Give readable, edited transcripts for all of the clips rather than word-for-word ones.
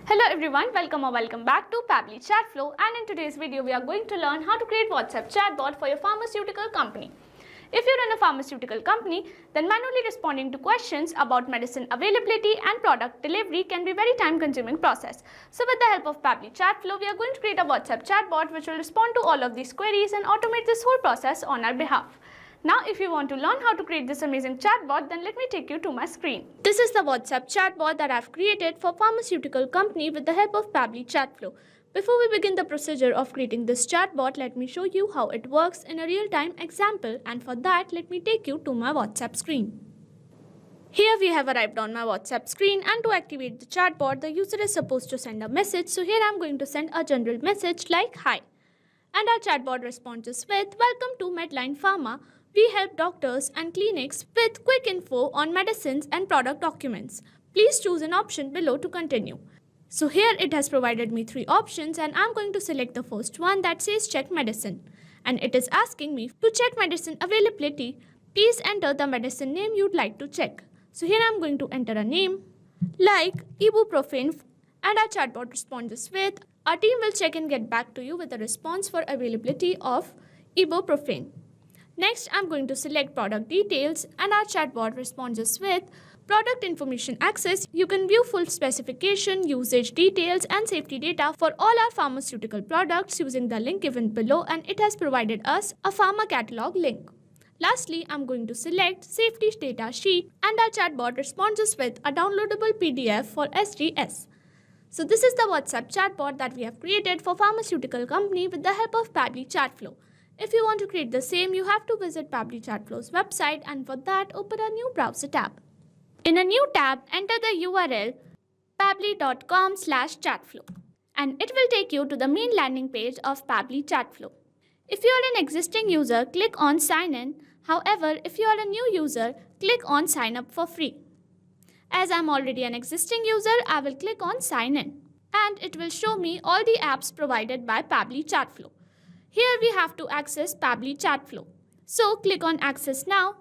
Hello everyone, welcome back to Pabbly Chatflow, and in today's video we are going to learn how to create WhatsApp chatbot for your pharmaceutical company. If you run a pharmaceutical company, then manually responding to questions about medicine availability and product delivery can be a very time-consuming process. So with the help of Pabbly Chatflow, we are going to create a WhatsApp chatbot which will respond to all of these queries and automate this whole process on our behalf. Now, if you want to learn how to create this amazing chatbot, then let me take you to my screen. This is the WhatsApp chatbot that I've created for pharmaceutical company with the help of Pabbly Chatflow. Before we begin the procedure of creating this chatbot, let me show you how it works in a real-time example, and for that, let me take you to my WhatsApp screen. Here we have arrived on my WhatsApp screen, and to activate the chatbot, the user is supposed to send a message. So here I'm going to send a general message like hi. And our chatbot responds with, "Welcome to Medline Pharma. We help doctors and clinics with quick info on medicines and product documents. Please choose an option below to continue." So here it has provided me 3 options, and I'm going to select the first one that says check medicine. And it is asking me to check medicine availability. Please enter the medicine name you'd like to check. So here I'm going to enter a name like ibuprofen, and our chatbot responds with, "Our team will check and get back to you with a response for availability of ibuprofen." Next, I'm going to select product details, and our chatbot responds with, "Product information access. You can view full specification, usage details, and safety data for all our pharmaceutical products using the link given below," and it has provided us a pharma catalog link. Lastly, I'm going to select safety data sheet, and our chatbot responds with a downloadable PDF for SDS. So this is the WhatsApp chatbot that we have created for pharmaceutical company with the help of Pabbly Chatflow. If you want to create the same, you have to visit Pabbly Chatflow's website, and for that, open a new browser tab. In a new tab, enter the URL pabbly.com/chatflow, and it will take you to the main landing page of Pabbly Chatflow. If you are an existing user, click on Sign In. However, if you are a new user, click on Sign Up for free. As I'm already an existing user, I will click on Sign In, and it will show me all the apps provided by Pabbly Chatflow. Here we have to access Pabbly Chatflow. So click on Access Now,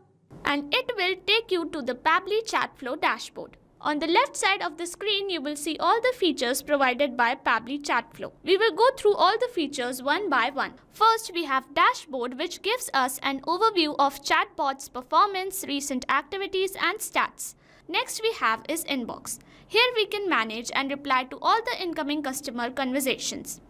and it will take you to the Pabbly Chatflow dashboard. On the left side of the screen, you will see all the features provided by Pabbly Chatflow. We will go through all the features one by one. First, we have Dashboard, which gives us an overview of chatbot's performance, recent activities, and stats. Next we have is Inbox. Here we can manage and reply to all the incoming customer conversations.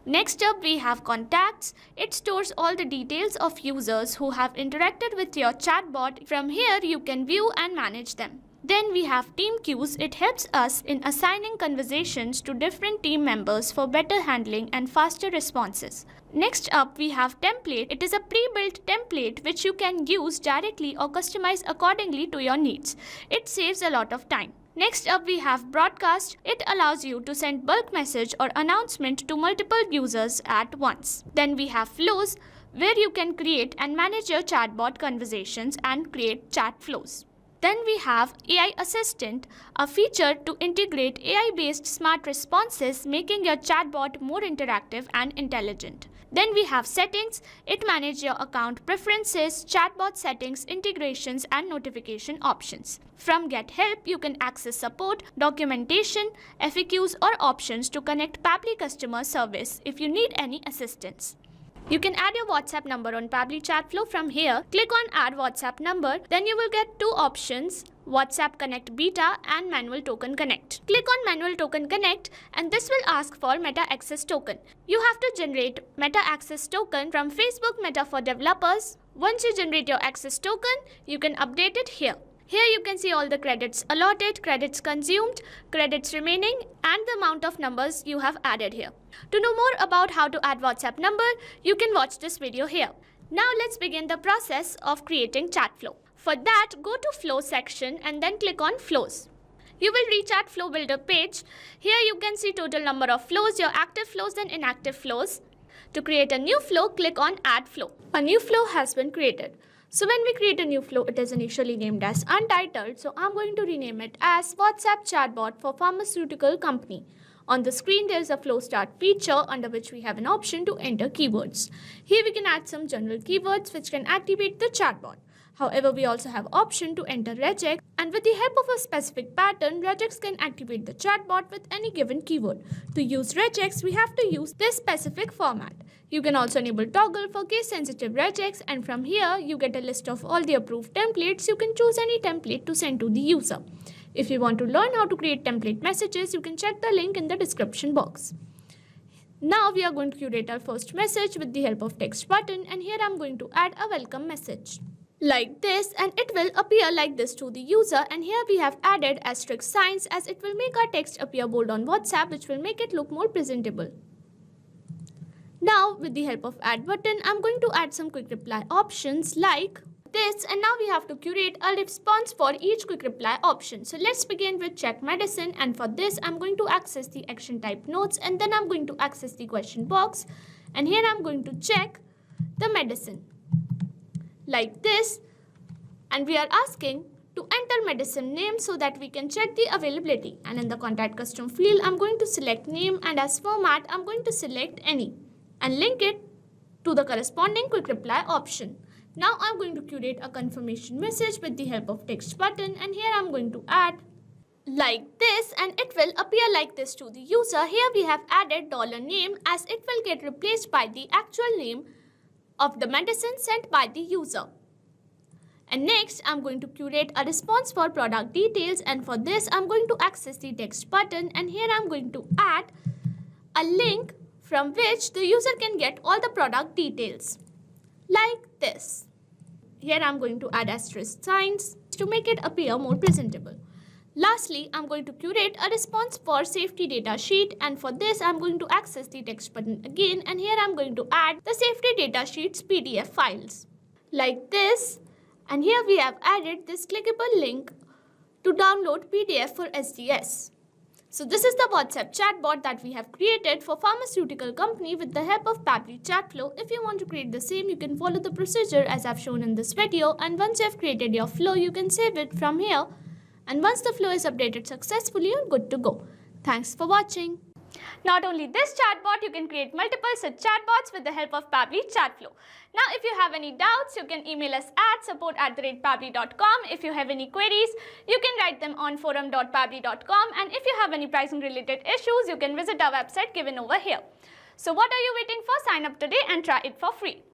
Next up, we have Contacts. It stores all the details of users who have interacted with your chatbot. From here, you can view and manage them. Then we have Team Queues. It helps us in assigning conversations to different team members for better handling and faster responses. Next up, we have Template. It is a pre-built template which you can use directly or customize accordingly to your needs. It saves a lot of time. Next up, we have Broadcast. It allows you to send bulk message or announcement to multiple users at once. Then we have Flows, where you can create and manage your chatbot conversations and create chat flows. Then we have AI Assistant, a feature to integrate AI-based smart responses, making your chatbot more interactive and intelligent. Then we have Settings. It manages your account preferences, chatbot settings, integrations, and notification options. From Get Help, you can access support, documentation, FAQs, or options to connect Pabbly customer service if you need any assistance. You can add your WhatsApp number on Pabbly Chatflow. From here, click on Add WhatsApp Number. Then you will get 2 options, WhatsApp Connect Beta and Manual Token Connect. Click on Manual Token Connect, and this will ask for Meta Access Token. You have to generate Meta Access Token from Facebook Meta for developers. Once you generate your access token, you can update it here. Here you can see all the credits allotted, credits consumed, credits remaining, and the amount of numbers you have added here. To know more about how to add WhatsApp number, you can watch this video here. Now let's begin the process of creating Chatflow. For that, go to Flow section and then click on Flows. You will reach at Flow Builder page. Here you can see total number of flows, your active flows and inactive flows. To create a new flow, click on Add Flow. A new flow has been created. So when we create a new flow, it is initially named as Untitled. So I'm going to rename it as WhatsApp Chatbot for Pharmaceutical Company. On the screen, there is a Flow Start feature under which we have an option to enter keywords. Here we can add some general keywords which can activate the chatbot. However, we also have option to enter regex, and with the help of a specific pattern, regex can activate the chatbot with any given keyword. To use regex, we have to use this specific format. You can also enable toggle for case-sensitive regex, and from here, you get a list of all the approved templates. You can choose any template to send to the user. If you want to learn how to create template messages, you can check the link in the description box. Now we are going to curate our first message with the help of text button, and here I'm going to add a welcome message like this, and it will appear like this to the user. And here we have added asterisk signs as it will make our text appear bold on WhatsApp, which will make it look more presentable. Now with the help of add button, I'm going to add some quick reply options like this, and now we have to curate a response for each quick reply option. So let's begin with check medicine, and for this I'm going to access the action type notes, and then I'm going to access the question box, and here I'm going to check the medicine like this, and we are asking to enter medicine name so that we can check the availability. And in the contact custom field, I'm going to select name, and as format I'm going to select any and link it to the corresponding quick reply option. Now I'm going to curate a confirmation message with the help of text button, and here I'm going to add like this, and it will appear like this to the user. Here we have added $name as it will get replaced by the actual name of the medicine sent by the user. And next I'm going to curate a response for product details, and for this I'm going to access the text button, and here I'm going to add a link from which the user can get all the product details like this. Here I'm going to add asterisk signs to make it appear more presentable. Lastly, I'm going to curate a response for safety data sheet, and for this I'm going to access the text button again, and here I'm going to add the safety data sheets PDF files like this, and here we have added this clickable link to download PDF for SDS. So this is the WhatsApp chatbot that we have created for pharmaceutical company with the help of Pabbly Chatflow. If you want to create the same, you can follow the procedure as I've shown in this video, and once you have created your flow, you can save it from here. And once the flow is updated successfully, you're good to go. Thanks for watching. Not only this chatbot, you can create multiple such chatbots with the help of Pabbly Chatflow. Now, if you have any doubts, you can email us at support@pabbly.com. If you have any queries, you can write them on forum.pabbly.com. And if you have any pricing related issues, you can visit our website given over here. So what are you waiting for? Sign up today and try it for free.